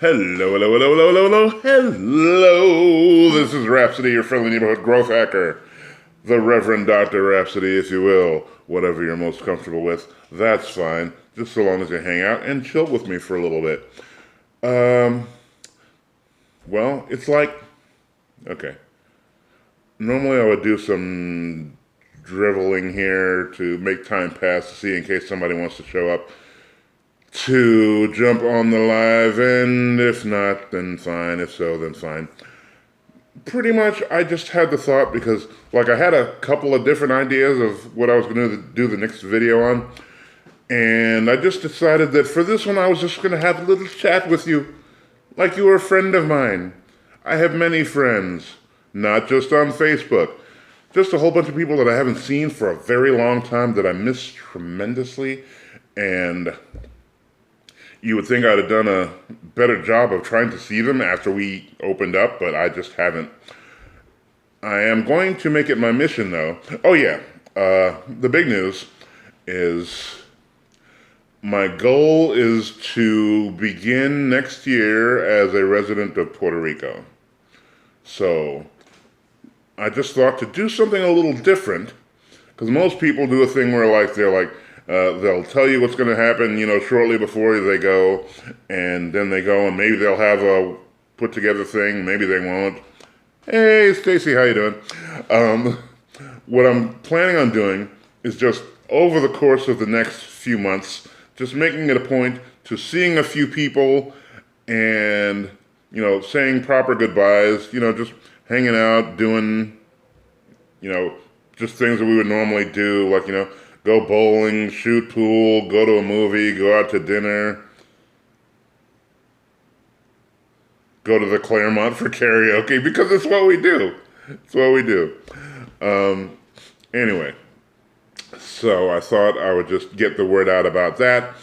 Hello, hello, hello, hello, hello, hello, hello. This is Rhapsody, your friendly neighborhood growth hacker. The Reverend Dr. Rhapsody, if you will. Whatever you're most comfortable with, that's fine. Just so long as you hang out and chill with me for a little bit. Well, it's like, okay. Normally I would do some driveling here to make time pass to see in case somebody wants to show up to jump on the live, and if not, then fine. If so, then fine. Pretty much, I just had the thought because, like, I had a couple of different ideas of what I was going to do the next video on, and I just decided that for this one, I was just going to have a little chat with you, like you were a friend of mine. I have many friends, not just on Facebook, just a whole bunch of people that I haven't seen for a very long time that I miss tremendously, and you would think I'd have done a better job of trying to see them after we opened up, but I just haven't. I am going to make it my mission, though. Oh, yeah. The big news is my goal is to begin next year as a resident of Puerto Rico. So I just thought to do something a little different, because most people do a thing where they'll tell you what's going to happen, shortly before they go, and then they go, and maybe they'll have a put together thing, maybe they won't. Hey, Stacy, how you doing? What I'm planning on doing is just over the course of the next few months, just making it a point to seeing a few people and, saying proper goodbyes, just hanging out, doing, just things that we would normally do, like, go bowling, shoot pool, go to a movie, go out to dinner, go to the Claremont for karaoke, because it's what we do. It's what we do. Anyway, so I thought I would just get the word out about that,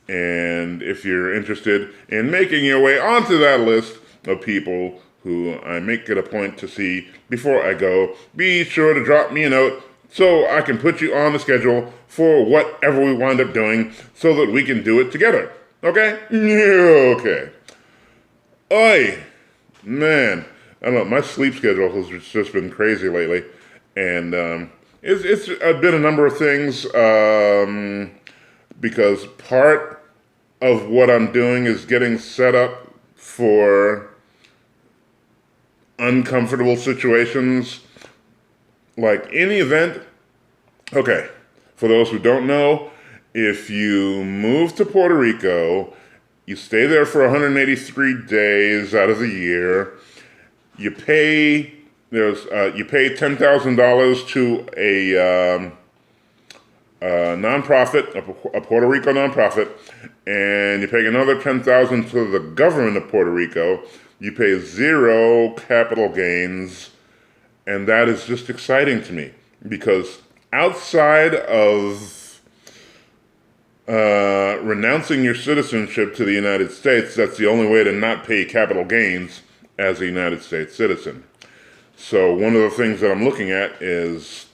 and if you're interested in making your way onto that list of people who I make it a point to see before I go, be sure to drop me a note so I can put you on the schedule for whatever we wind up doing so that we can do it together. Okay? Yeah, okay. Oi! Man, I don't know, my sleep schedule has just been crazy lately. And it's been a number of things because part of what I'm doing is getting set up for uncomfortable situations. Like any event, okay, for those who don't know, if you move to Puerto Rico, you stay there for 183 days out of the year, you pay $10,000 to a nonprofit, a Puerto Rico nonprofit, and you pay another $10,000 to the government of Puerto Rico. You pay zero capital gains. And that is just exciting to me because outside of renouncing your citizenship to the United States, that's the only way to not pay capital gains as a United States citizen. So one of the things that I'm looking at is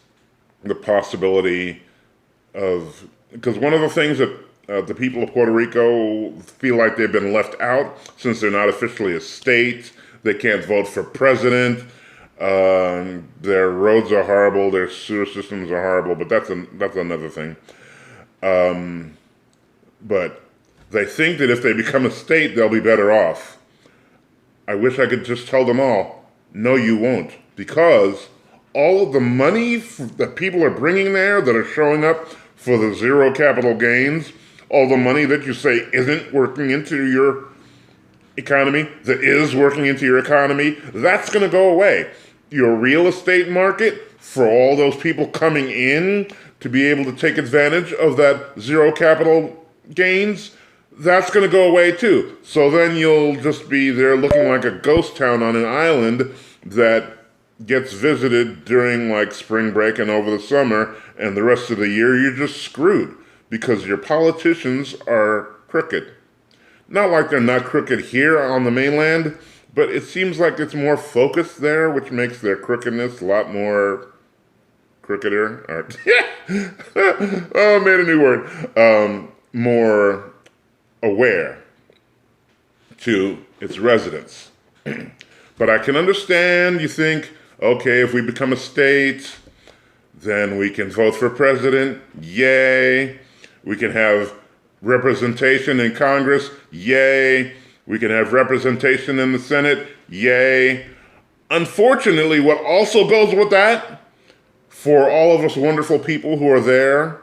the possibility of, because one of the things that the people of Puerto Rico feel like they've been left out since they're not officially a state, they can't vote for president. Their roads are horrible, their sewer systems are horrible, but that's another thing. But they think that if they become a state, they'll be better off. I wish I could just tell them all, no, you won't, because all of the money that people are bringing there that are showing up for the zero capital gains, all the money that you say isn't working into your economy, that is working into your economy, that's going to go away. Your real estate market, for all those people coming in to be able to take advantage of that zero capital gains, that's going to go away too. So then you'll just be there looking like a ghost town on an island that gets visited during like spring break and over the summer, and the rest of the year you're just screwed because your politicians are crooked. Not like they're not crooked here on the mainland, but it seems like it's more focused there, which makes their crookedness a lot more crookeder. Oh, I made a new word. More aware to its residents. But I can understand you think, okay, if we become a state, then we can vote for president, yay. We can have representation in Congress, yay. We can have representation in the Senate, yay. Unfortunately, what also goes with that, for all of us wonderful people who are there,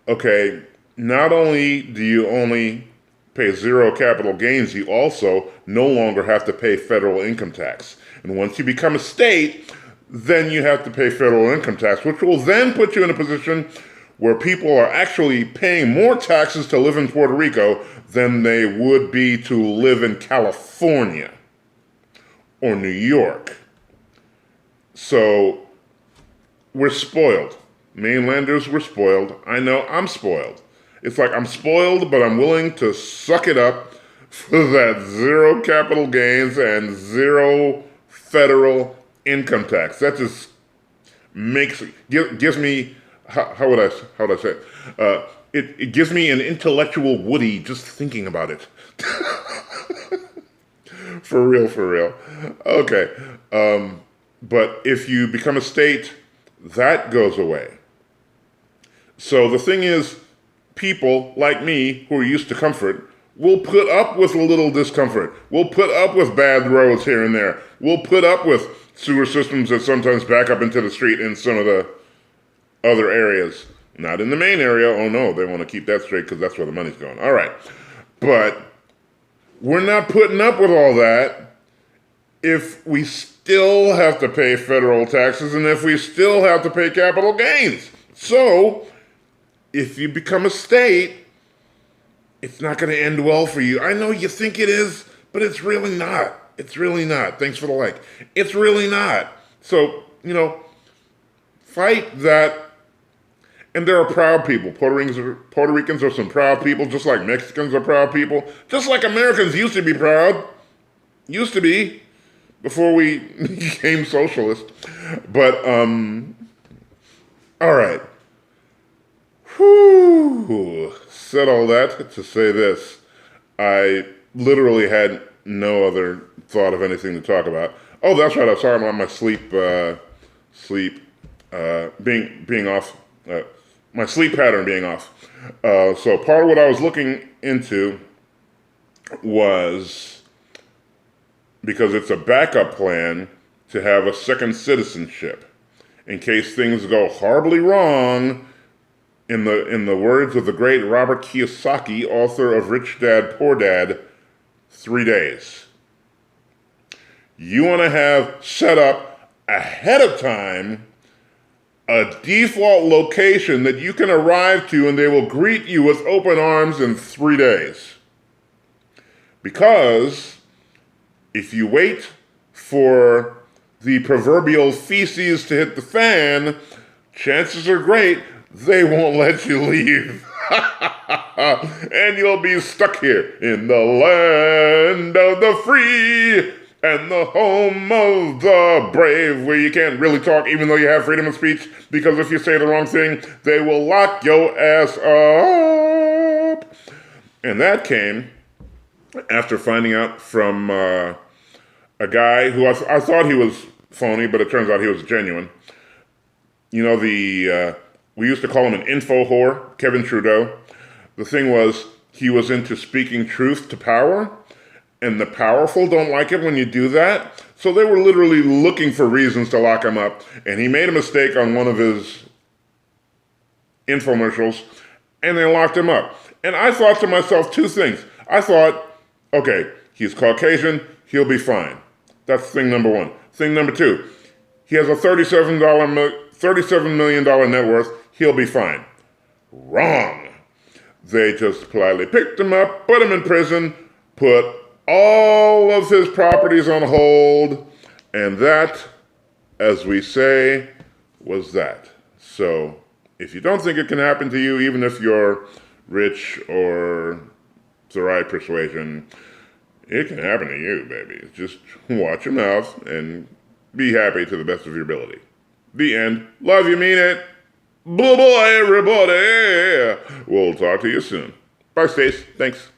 okay, not only do you only pay zero capital gains, you also no longer have to pay federal income tax. And once you become a state, then you have to pay federal income tax, which will then put you in a position where people are actually paying more taxes to live in Puerto Rico than they would be to live in California or New York. So we're spoiled. Mainlanders were spoiled. I know I'm spoiled. It's like I'm spoiled, but I'm willing to suck it up for that zero capital gains and zero federal income tax. That just gives me, how would I say it? It gives me an intellectual woody just thinking about it. For real. Okay. But if you become a state, that goes away. So the thing is, people like me who are used to comfort will put up with a little discomfort. We'll put up with bad roads here and there. We'll put up with sewer systems that sometimes back up into the street in some of the other areas. Not in the main area. Oh no, they want to keep that straight because that's where the money's going. All right. But we're not putting up with all that if we still have to pay federal taxes and if we still have to pay capital gains. So, if you become a state, it's not going to end well for you. I know you think it is, but it's really not. It's really not. Thanks for the like. It's really not. So, fight that. And there are proud people. Puerto Ricans are some proud people, just like Mexicans are proud people. Just like Americans used to be proud. Used to be, before we became socialist. But, all right. Whew. Said all that to say this. I literally had no other thought of anything to talk about. Oh, that's right. I was talking about my sleep being off. My sleep pattern being off. So part of what I was looking into was, because it's a backup plan to have a second citizenship in case things go horribly wrong. In the words of the great Robert Kiyosaki, author of Rich Dad, Poor Dad, 3 days. You want to have set up ahead of time a default location that you can arrive to and they will greet you with open arms in 3 days. Because if you wait for the proverbial feces to hit the fan, chances are great they won't let you leave. And you'll be stuck here in the land of the free and the home of the brave, where you can't really talk even though you have freedom of speech, because if you say the wrong thing, they will lock your ass up. And that came after finding out from a guy who I thought he was phony, but it turns out he was genuine. We used to call him an info whore, Kevin Trudeau. The thing was, he was into speaking truth to power, and the powerful don't like it when you do that. So they were literally looking for reasons to lock him up, and he made a mistake on one of his infomercials, and they locked him up. And I thought to myself two things. I thought, okay, he's Caucasian, he'll be fine. That's thing number one. Thing number two, he has a $37 million net worth, he'll be fine. Wrong. They just politely picked him up, put him in prison, put all of his properties on hold, and that, as we say, was that. So, if you don't think it can happen to you, even if you're rich or the right persuasion, it can happen to you, baby. Just watch your mouth and be happy to the best of your ability. The end. Love you, mean it. Bye-bye, everybody. We'll talk to you soon. Bye, Stace. Thanks.